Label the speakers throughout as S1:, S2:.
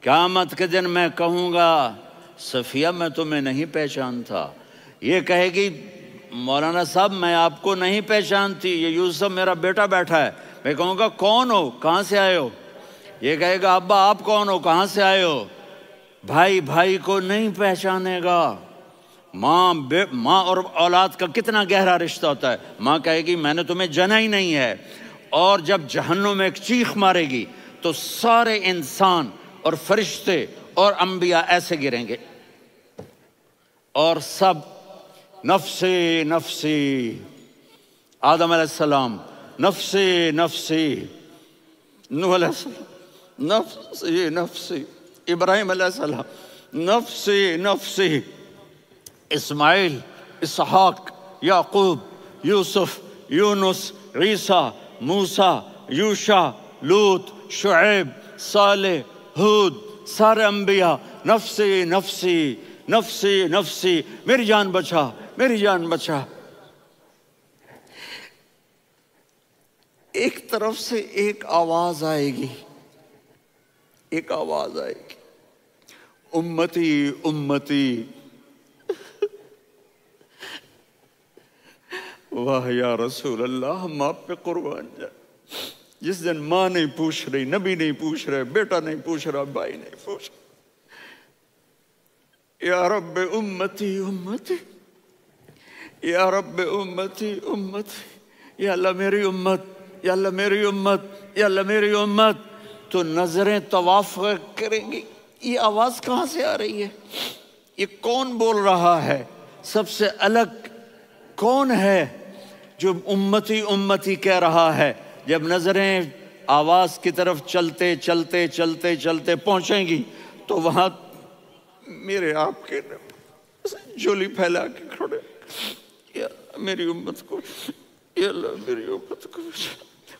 S1: قیامت کے دن میں کہوں گا صفیہ میں تمہیں نہیں پہچانتا، یہ کہے گی مولانا صاحب میں آپ کو نہیں پہچانتی، یہ یوسف میرا بیٹا بیٹھا ہے۔ میں کہوں گا کون ہو، کہاں سے آئے ہو؟ یہ کہے گا ابا آپ کون ہو، کہاں سے آئے ہو؟ بھائی بھائی کو نہیں پہچانے گا۔ ماں اور اولاد کا کتنا گہرا رشتہ ہوتا ہے۔ ماں کہے گی میں نے تمہیں جنا ہی نہیں ہے، اور جب جہنم میں ایک چیخ مارے گی تو سارے انسان اور فرشتے اور انبیاء ایسے گریں گے، اور سب نفسی نفسی، آدم علیہ السلام نفسی نفسی، نوح علیہ السلام نفسی نفسی، ابراہیم علیہ السلام نفسی نفسی، اسماعیل، اسحاق، یعقوب، یوسف، یونس، عیسیٰ، موسیٰ، یوشع، لوط، شعیب، صالح، ہود، سارے انبیاء نفسی نفسی نفسی نفسی، میری جان بچا میری جان بچا۔ ایک طرف سے ایک آواز آئے گی، ایک آواز آئے گی، امتی امتی۔ واہ یا رسول اللہ، ہم آپ پہ قربان جائیں۔ جس دن ماں نہیں پوچھ رہی، نبی نہیں پوچھ رہے، بیٹا نہیں پوچھ رہا، بھائی نہیں پوچھ رہا، یا رب امتی امتی، یا رب امتی امتی، یا اللہ میری امت، یا اللہ میری امت، یا اللہ میری امت، تو نظریں طواف کریں گی۔ یہ آواز کہاں سے آ رہی ہے؟ یہ کون بول رہا ہے؟ سب سے الگ کون ہے جو امتی امتی کہہ رہا ہے؟ جب نظریں آواز کی طرف چلتے چلتے چلتے چلتے پہنچیں گی تو وہاں میرے آپ کے جھولی پھیلا کے کھڑے، یا اللہ میری امت کو، یا اللہ میری امت کو۔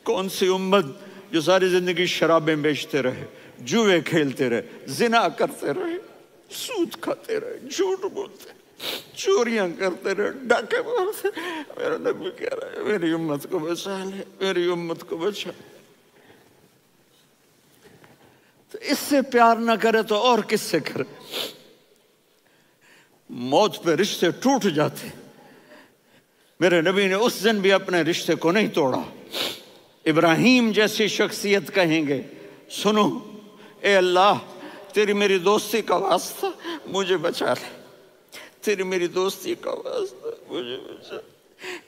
S1: کون سی امت جو ساری زندگی شرابیں بیچتے رہے، جوئے کھیلتے رہے، زنا کرتے رہے، سود کھاتے رہے، جھوٹ بولتے رہے، چوریاں کرتے رہے، ڈاکے مارتے رہے۔ میرا نبی کہہ رہا ہے میری امت کو بچا لے، میری امت کو بچا۔ تو اس سے پیار نہ کرے تو اور کس سے کرے؟ موت پہ رشتے ٹوٹ جاتے، میرے نبی نے اس دن بھی اپنے رشتے کو نہیں توڑا۔ ابراہیم جیسی شخصیت کہیں گے سنو اے اللہ تیری میری دوستی کا واسطہ مجھے بچا لے، تیری میری دوستی کا واسطہ مجھے بچا۔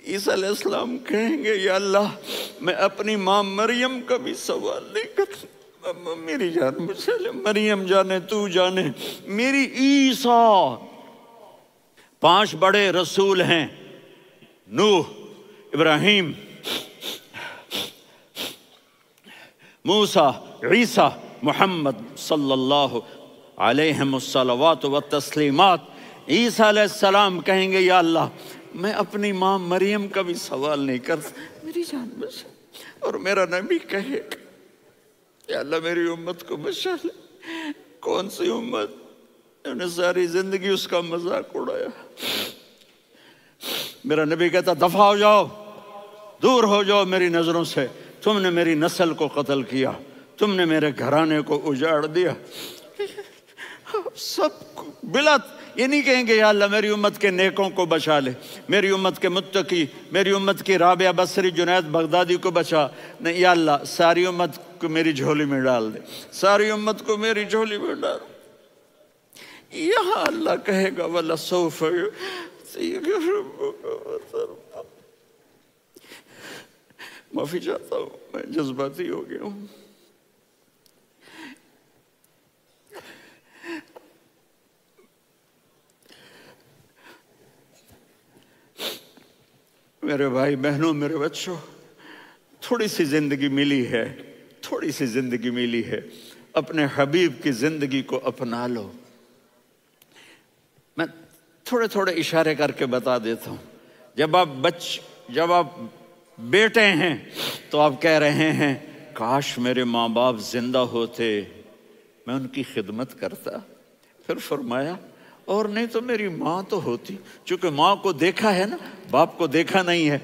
S1: عیسیٰ علیہ السلام کہیں گے یا اللہ میں اپنی ماں مریم کا بھی سوال نہیں کرتا، میری جان بچا لے، مریم جانے تو جانے میری عیسیٰ۔ 5 بڑے رسول ہیں، نوح، ابراہیم، موسیٰ، عیسیٰ، محمد صلی اللہ علیہ الصلوات والتسلیمات۔ عیسیٰ علیہ السلام کہیں گے یا اللہ میں اپنی ماں مریم کا بھی سوال نہیں کرتا، میری جان بچا۔ اور میرا نبی کہے یا اللہ میری امت کو بچا لے۔ کون سی امت انہوں نے ساری زندگی اس کا مذاق اڑایا؟ میرا نبی کہتا دفع ہو جاؤ، دور ہو جاؤ میری نظروں سے، تم نے میری نسل کو قتل کیا، تم نے میرے گھرانے کو اجاڑ دیا۔ سب بلا یہ نہیں کہیں گے یا اللہ میری امت کے نیکوں کو بچا لے، میری امت کے متقی، میری امت کی رابعہ بصری، جنید بغدادی کو بچا، نہیں یا اللہ ساری امت کو میری جھولی میں ڈال دے، ساری امت کو میری جھولی میں ڈال۔ یہاں اللہ کہے گا وَلَسَوْفَ يُعْطِيكَ رَبُّكَ فَتَرْضَىٰ۔ معافی چاہتا ہوں میں جذباتی ہو گیا ہوں۔ میرے بھائی بہنوں، میرے بچوں، تھوڑی سی زندگی ملی ہے، تھوڑی سی زندگی ملی ہے، اپنے حبیب کی زندگی کو اپنا لو۔ میں تھوڑے تھوڑے اشارے کر کے بتا دیتا ہوں۔ جب آپ بیٹے ہیں تو آپ کہہ رہے ہیں کاش میرے ماں باپ زندہ ہوتے، میں ان کی خدمت کرتا۔ پھر فرمایا اور نہیں تو میری ماں تو ہوتی، چونکہ ماں کو دیکھا ہے نا، باپ کو دیکھا نہیں ہے،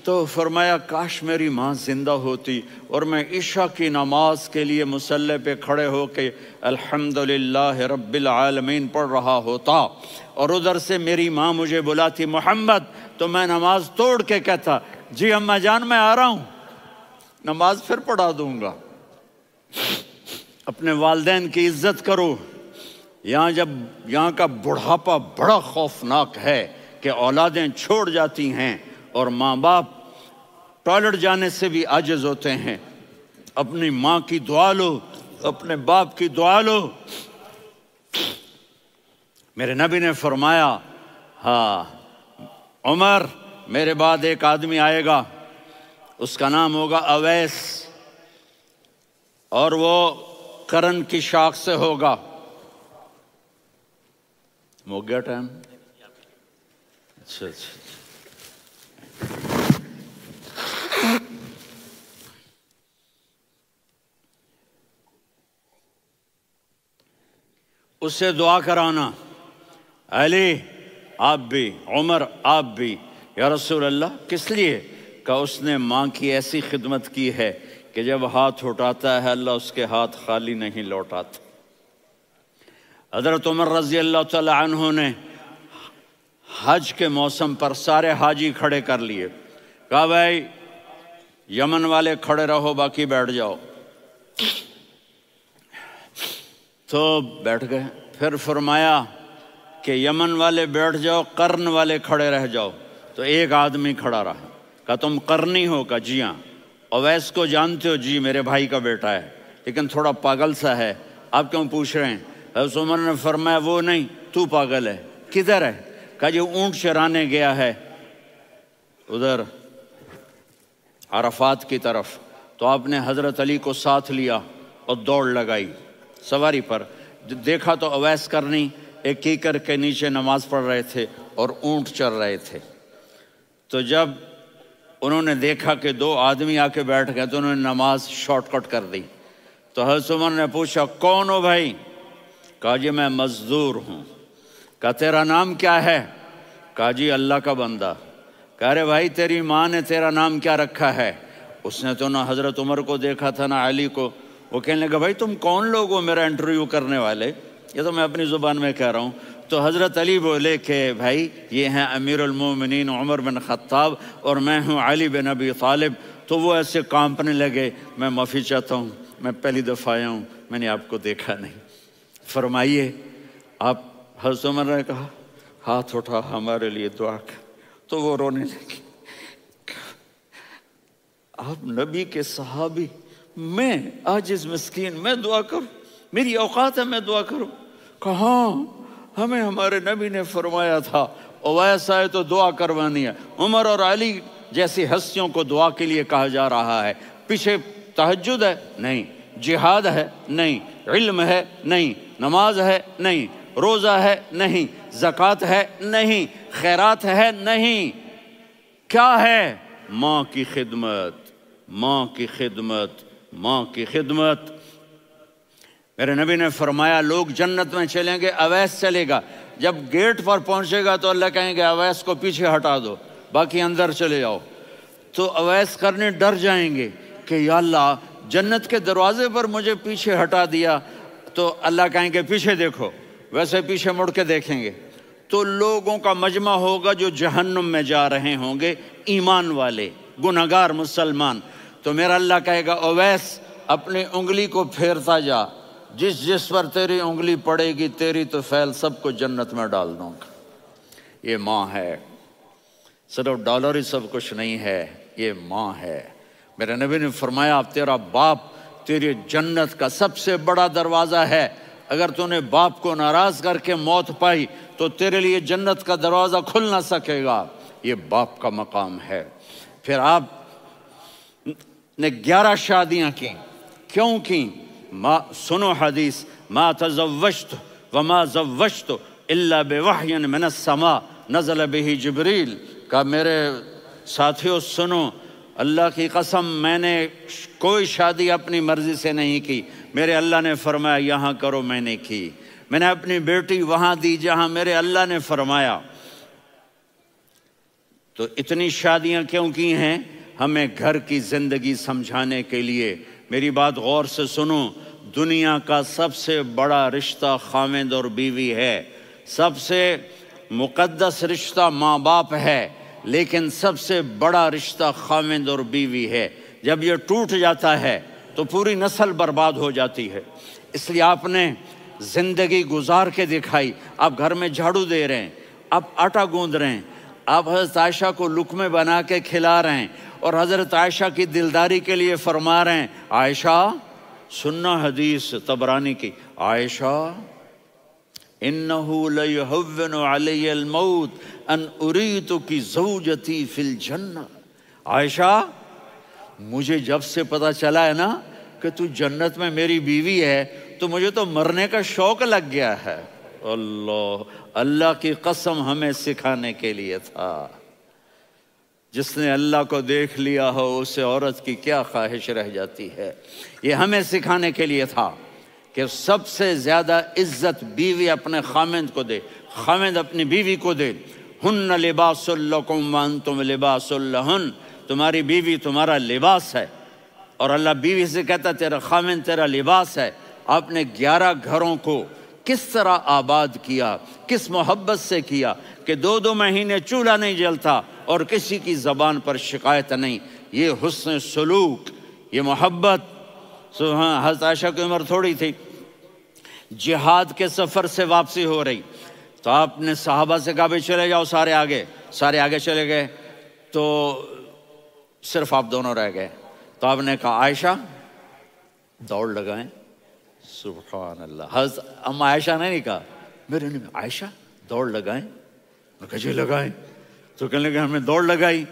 S1: تو فرمایا کاش میری ماں زندہ ہوتی اور میں عشاء کی نماز کے لیے مصلی پہ کھڑے ہو کے الحمدللہ رب العالمین پڑھ رہا ہوتا، اور ادھر سے میری ماں مجھے بلاتی محمد، تو میں نماز توڑ کے کہتا جی اماں جان میں آ رہا ہوں، نماز پھر پڑھا دوں گا۔ اپنے والدین کی عزت کرو۔ یہاں کا بڑھاپا بڑا خوفناک ہے کہ اولادیں چھوڑ جاتی ہیں اور ماں باپ ٹوائلٹ جانے سے بھی عاجز ہوتے ہیں۔ اپنی ماں کی دعا لو، اپنے باپ کی دعا لو۔ میرے نبی نے فرمایا ہاں عمر میرے بعد ایک آدمی آئے گا، اس کا نام ہوگا اویس، اور وہ قرن کی شاخ سے ہوگا۔ ہو گیا ٹائم؟ اچھا اس سے دعا کرانا، علی آپ بھی، عمر آپ بھی، یا رسول اللہ کس لیے؟ کہ اس نے ماں کی ایسی خدمت کی ہے کہ جب ہاتھ اٹھاتا ہے اللہ اس کے ہاتھ خالی نہیں لوٹاتا۔ حضرت عمر رضی اللہ تعالی عنہ نے حج کے موسم پر سارے حاجی کھڑے کر لیے، کہا بھائی یمن والے کھڑے رہو باقی بیٹھ جاؤ، تو بیٹھ گئے۔ پھر فرمایا کہ یمن والے بیٹھ جاؤ، قرن والے کھڑے رہ جاؤ، تو ایک آدمی کھڑا رہا، کہا تم قرنی ہو؟ کہا جی ہاں۔ اویس کو جانتے ہو؟ جی میرے بھائی کا بیٹا ہے لیکن تھوڑا پاگل سا ہے، آپ کیوں پوچھ رہے ہیں؟ حضرت عمر نے فرمایا وہ نہیں، تو پاگل ہے۔ کدھر ہے؟ کہا جی اونٹ چرانے گیا ہے ادھر عرفات کی طرف۔ تو آپ نے حضرت علی کو ساتھ لیا اور دوڑ لگائی سواری پر، دیکھا تو اویس کرنی ایک کیکر کے نیچے نماز پڑھ رہے تھے اور اونٹ چر رہے تھے۔ تو جب انہوں نے دیکھا کہ دو آدمی آ کے بیٹھ گئے تو انہوں نے نماز شارٹ کٹ کر دی۔ تو حضرت عمر نے پوچھا کون ہو بھائی؟ کہا جی میں مزدور ہوں۔ کہا تیرا نام کیا ہے؟ کہا جی اللہ کا بندہ۔ کہا رے بھائی تیری ماں نے تیرا نام کیا رکھا ہے؟ اس نے تو نہ حضرت عمر کو دیکھا تھا نہ علی کو۔ وہ کہنے لگا بھائی تم کون لوگ ہو میرا انٹرویو کرنے والے؟ یہ تو میں اپنی زبان میں کہہ رہا ہوں۔ تو حضرت علی بولے کہ بھائی یہ ہیں امیر المومنین عمر بن خطاب اور میں ہوں علی بن ابی طالب۔ تو وہ ایسے کانپنے لگے، میں معافی چاہتا ہوں، میں پہلی دفعہ آیا ہوں، میں نے آپ کو دیکھا نہیں، فرمائیے آپ۔ حضرت عمر نے کہا ہاتھ اٹھا ہمارے لیے دعا کر۔ تو وہ رونے لگے، آپ نبی کے صحابی، میں عاجز مسکین میں دعا کروں؟ میری اوقات ہے میں دعا کروں؟ کہاں ہمیں ہمارے نبی نے فرمایا تھا اویس آئے تو دعا کروانی ہے۔ عمر اور علی جیسی ہستیوں کو دعا کے لیے کہا جا رہا ہے۔ پیچھے تہجد ہے؟ نہیں۔ جہاد ہے؟ نہیں۔ علم ہے؟ نہیں۔ نماز ہے؟ نہیں۔ روزہ ہے؟ نہیں۔ زکوٰۃ ہے؟ نہیں۔ خیرات ہے؟ نہیں۔ کیا ہے؟ ماں کی خدمت، ماں کی خدمت، ماں کی خدمت۔ میرے نبی نے فرمایا لوگ جنت میں چلیں گے، اویس چلے گا، جب گیٹ پر پہنچے گا تو اللہ کہیں گے اویس کو پیچھے ہٹا دو، باقی اندر چلے جاؤ۔ تو اویس کرنے ڈر جائیں گے کہ یا اللہ جنت کے دروازے پر مجھے پیچھے ہٹا دیا، تو اللہ کہیں گے پیچھے دیکھو، ویسے پیچھے مڑ کے دیکھیں گے تو لوگوں کا مجمع ہوگا جو جہنم میں جا رہے ہوں گے، ایمان والے، گنہگار مسلمان۔ تو میرا اللہ کہے گا اویس اپنی انگلی کو پھیرتا جا، جس پر تیری انگلی پڑے گی تیری تو فیل سب کو جنت میں ڈال دوں گا۔ یہ ماں ہے، صرف ڈالر ہی سب کچھ نہیں ہے، یہ ماں ہے۔ میرے نبی نے فرمایا اب تیرا باپ تیری جنت کا سب سے بڑا دروازہ ہے، اگر تو نے باپ کو ناراض کر کے موت پائی تو تیرے لیے جنت کا دروازہ کھل نہ سکے گا، یہ باپ کا مقام ہے۔ پھر آپ نے 11 شادیاں کی، کیوں کی؟ سنو حدیث، ما تزوجت وما زوجت الا بوحی من السماء نزل به جبریل۔ کہ میرے ساتھیوں سنو، اللہ کی قسم میں نے کوئی شادی اپنی مرضی سے نہیں کی، میرے اللہ نے فرمایا یہاں کرو، میں نے کی۔ میں نے اپنی بیٹی وہاں دی جہاں میرے اللہ نے فرمایا۔ تو اتنی شادیاں کیوں کی ہیں؟ ہمیں گھر کی زندگی سمجھانے کے لیے۔ میری بات غور سے سنو، دنیا کا سب سے بڑا رشتہ خاوند اور بیوی ہے، سب سے مقدس رشتہ ماں باپ ہے، لیکن سب سے بڑا رشتہ خاوند اور بیوی ہے۔ جب یہ ٹوٹ جاتا ہے تو پوری نسل برباد ہو جاتی ہے۔ اس لیے آپ نے زندگی گزار کے دکھائی۔ آپ گھر میں جھاڑو دے رہے ہیں، آپ آٹا گوندھ رہے ہیں، آپ حضرت عائشہ کو لقمے بنا کے کھلا رہے ہیں، اور حضرت عائشہ کی دلداری کے لیے فرما رہے ہیں، عائشہ سننا حدیث طبرانی کی، عائشہ انہو لیہون علی الموت ان اریتک زوجتی فی الجنہ۔ عائشہ مجھے جب سے پتا چلا ہے نا کہ تو جنت میں میری بیوی ہے تو مجھے تو مرنے کا شوق لگ گیا ہے۔ اللہ کی قسم ہمیں سکھانے کے لیے تھا۔ جس نے اللہ کو دیکھ لیا ہو اسے عورت کی کیا خواہش رہ جاتی ہے۔ یہ ہمیں سکھانے کے لیے تھا کہ سب سے زیادہ عزت بیوی اپنے خاوند کو دے، خاوند اپنی بیوی کو دے۔ ہن لباس لکم وانتم لباس لہن، تمہاری بیوی تمہارا لباس ہے، اور اللہ بیوی سے کہتا تیرا خاوند تیرا لباس ہے۔ آپ نے 11 گھروں کو کس طرح آباد کیا، کس محبت سے کیا کہ 2 مہینے چولہا نہیں جلتا اور کسی کی زبان پر شکایت نہیں۔ یہ حسن سلوک، یہ محبت۔ حضرت عائشہ کی عمر تھوڑی تھی، جہاد کے سفر سے واپسی ہو رہی، تو آپ نے صحابہ سے کہا بھائی چلے جاؤ سارے آگے چلے گئے، تو صرف آپ دونوں رہ گئے۔ تو آپ نے کہا عائشہ دوڑ لگائیں۔ سبحان اللہ، حضرت اما عائشہ نے نہیں کہا، میرے نے عائشہ دوڑ لگائیں، میں کہا جی لگائیں۔ تو کہنے لگے ہمیں دوڑ لگائی،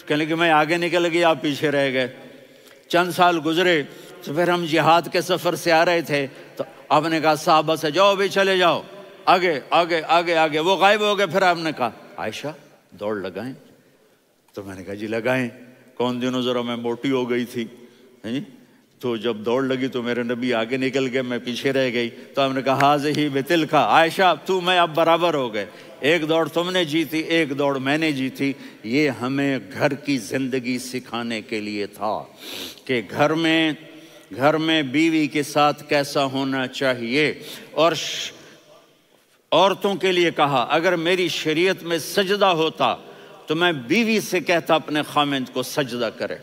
S1: کہنے لگے میں آگے نکل گئی آپ پیچھے رہ گئے۔ چند سال گزرے تو پھر ہم جہاد کے سفر سے آ رہے تھے، تو آپ نے کہا صحابہ سے جاؤ بھی چلے جاؤ آگے آگے آگے آگے، وہ غائب ہو گئے۔ پھر آپ نے کہا عائشہ دوڑ لگائیں، تو میں نے کہا جی لگائیں۔ کون دنوں ذرا میں موٹی ہو گئی تھی، تو جب دوڑ لگی تو میرے نبی آگے نکل گئے، میں پیچھے رہ گئی۔ تو ہم نے کہا ہاذہ بتلک، عائشہ تو میں اب برابر ہو گئے، ایک دوڑ تم نے جیتی ایک دوڑ میں نے جیتی۔ یہ ہمیں گھر کی زندگی سکھانے کے لیے تھا کہ گھر میں بیوی کے ساتھ کیسا ہونا چاہیے۔ اور عورتوں کے لیے کہا اگر میری شریعت میں سجدہ ہوتا تو میں بیوی سے کہتا اپنے خاوند کو سجدہ کرے،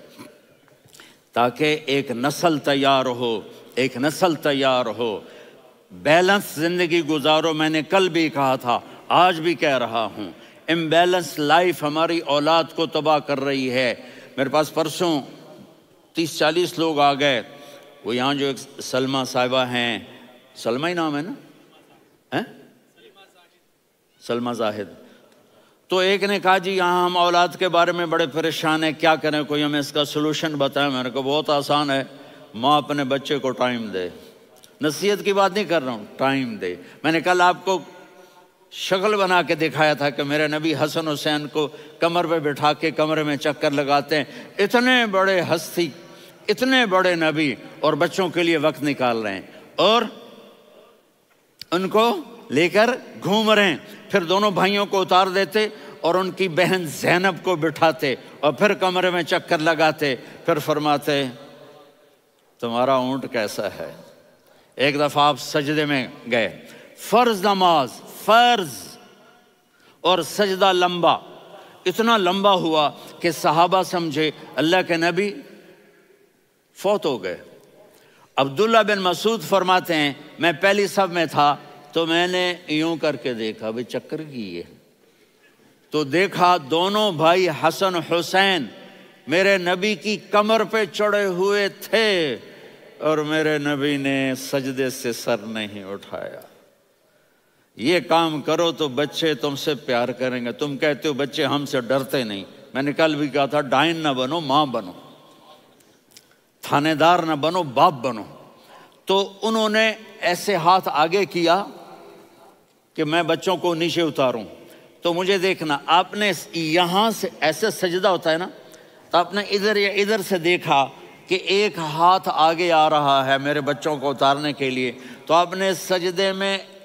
S1: تاکہ ایک نسل تیار ہو، بیلنس زندگی گزارو۔ میں نے کل بھی کہا تھا، آج بھی کہہ رہا ہوں، امبیلنس لائف ہماری اولاد کو تباہ کر رہی ہے۔ میرے پاس پرسوں 30-40 لوگ آ گئے، وہ یہاں جو ایک سلمہ صاحبہ ہیں، سلمہ ہی نام ہے نا، سلمہ زاہد، تو ایک نے کہا جی یہاں ہم اولاد کے بارے میں بڑے پریشان ہیں، کیا کریں، کوئی ہمیں اس کا سلوشن بتائیں۔ میں نے کہا بہت آسان ہے، ماں اپنے بچے کو ٹائم دے، نصیحت کی بات نہیں کر رہا ہوں، ٹائم دے۔ میں نے کل آپ کو شکل بنا کے دکھایا تھا کہ میرے نبی حسن حسین کو کمر پہ بٹھا کے کمرے میں چکر لگاتے ہیں۔ اتنے بڑے ہستی، اتنے بڑے نبی، اور بچوں کے لیے وقت نکال رہے ہیں اور ان کو لے کر گھوم رہے ہیں۔ پھر دونوں بھائیوں کو اتار دیتے اور ان کی بہن زینب کو بٹھاتے اور پھر کمرے میں چکر لگاتے، پھر فرماتے تمہارا اونٹ کیسا ہے۔ ایک دفعہ آپ سجدے میں گئے، فرض نماز، فرض، اور سجدہ لمبا، اتنا لمبا ہوا کہ صحابہ سمجھے اللہ کے نبی فوت ہو گئے۔ عبداللہ بن مسعود فرماتے ہیں میں پہلی صف میں تھا تو میں نے یوں کر کے دیکھا بھئی چکر کی ہے، تو دیکھا دونوں بھائی حسن حسین میرے نبی کی کمر پہ چڑھے ہوئے تھے اور میرے نبی نے سجدے سے سر نہیں اٹھایا۔ یہ کام کرو تو بچے تم سے پیار کریں گے۔ تم کہتے ہو بچے ہم سے ڈرتے نہیں، میں نے کل بھی کہا تھا ڈائن نہ بنو، ماں بنو، تھانے دار نہ بنو، باپ بنو۔ تو انہوں نے ایسے ہاتھ آگے کیا کہ میں بچوں کو نیچے اتاروں، تو مجھے دیکھنا، آپ نے یہاں سے ایسے سجدہ ہوتا ہے نا، تو آپ نے ادھر یا ادھر سے دیکھا کہ ایک ہاتھ آگے آ رہا ہے میرے بچوں کو اتارنے کے لیے، تو آپ نے سجدے میں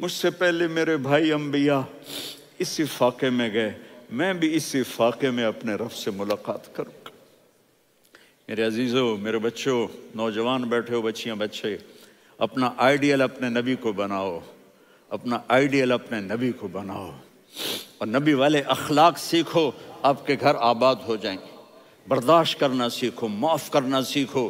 S1: مجھ سے پہلے میرے بھائی انبیاء اسی فاقے میں گئے، میں بھی اسی فاقے میں اپنے رب سے ملاقات کروں گا۔ میرے عزیزوں، میرے بچوں، نوجوان بیٹھے ہو، بچیاں بچے، اپنا آئیڈیل اپنے نبی کو بناؤ، اپنا آئیڈیل اپنے نبی کو بناؤ، اور نبی والے اخلاق سیکھو، آپ کے گھر آباد ہو جائیں گے۔ برداشت کرنا سیکھو، معاف کرنا سیکھو،